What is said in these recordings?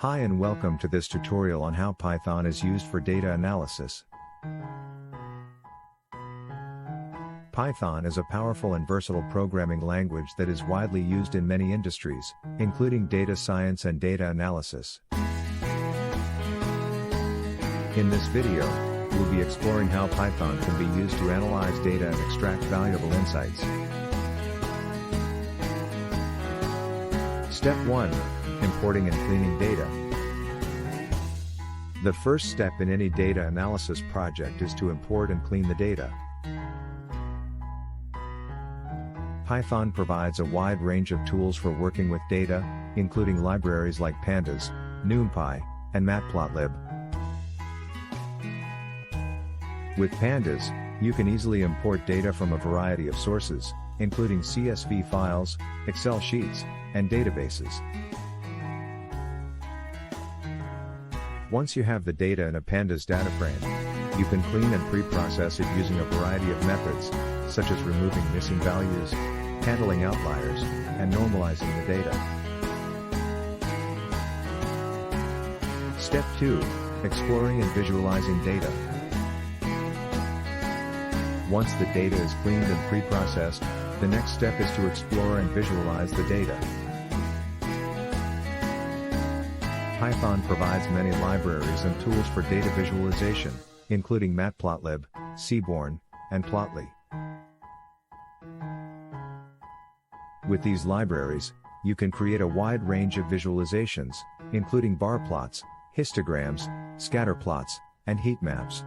Hi and welcome to this tutorial on how Python is used for data analysis. Python is a powerful and versatile programming language that is widely used in many industries, including data science and data analysis. In this video, we'll be exploring how Python can be used to analyze data and extract valuable insights. Step 1. Importing and cleaning data. The first step in any data analysis project is to import and clean the data. Python provides a wide range of tools for working with data, including libraries like Pandas, NumPy, and Matplotlib. With Pandas, you can easily import data from a variety of sources, including CSV files, Excel sheets, and databases. Once you have the data in a Pandas data frame, you can clean and pre-process it using a variety of methods, such as removing missing values, handling outliers, and normalizing the data. Step 2. Exploring and visualizing data. Once the data is cleaned and pre-processed, the next step is to explore and visualize the data. Python provides many libraries and tools for data visualization, including Matplotlib, Seaborn, and Plotly. With these libraries, you can create a wide range of visualizations, including bar plots, histograms, scatter plots, and heat maps.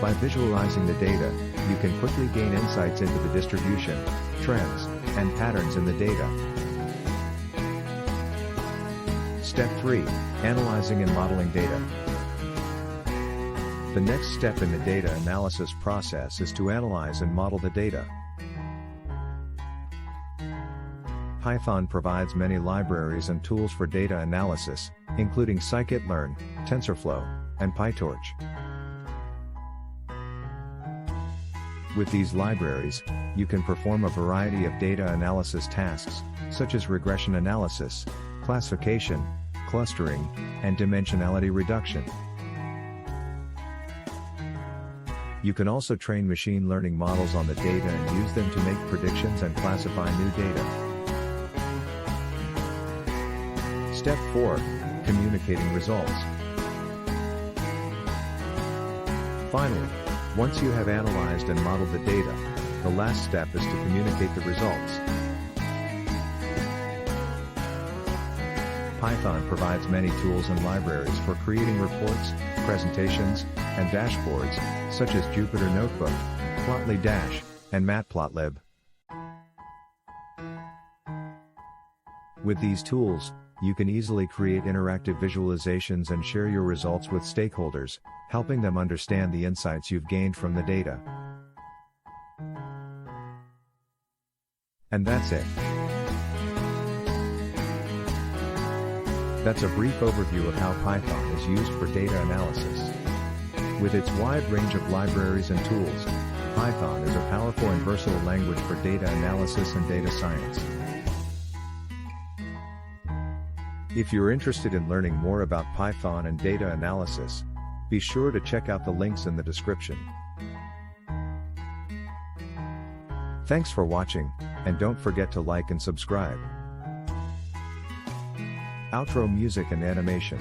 By visualizing the data, you can quickly gain insights into the distribution, trends, and patterns in the data. Step 3. Analyzing and modeling data. The next step in the data analysis process is to analyze and model the data. Python provides many libraries and tools for data analysis, including scikit-learn, TensorFlow, and PyTorch. With these libraries, you can perform a variety of data analysis tasks, such as regression analysis, classification, clustering, and dimensionality reduction. You can also train machine learning models on the data and use them to make predictions and classify new data. Step 4. Communicating results. Finally, once you have analyzed and modeled the data, the last step is to communicate the results. Python provides many tools and libraries for creating reports, presentations, and dashboards, such as Jupyter Notebook, Plotly Dash, and Matplotlib. With these tools, you can easily create interactive visualizations and share your results with stakeholders, helping them understand the insights you've gained from the data. And that's it. That's a brief overview of how Python is used for data analysis. With its wide range of libraries and tools, Python is a powerful and versatile language for data analysis and data science. If you're interested in learning more about Python and data analysis, be sure to check out the links in the description. Thanks for watching, and don't forget to like and subscribe. Outro music and animation.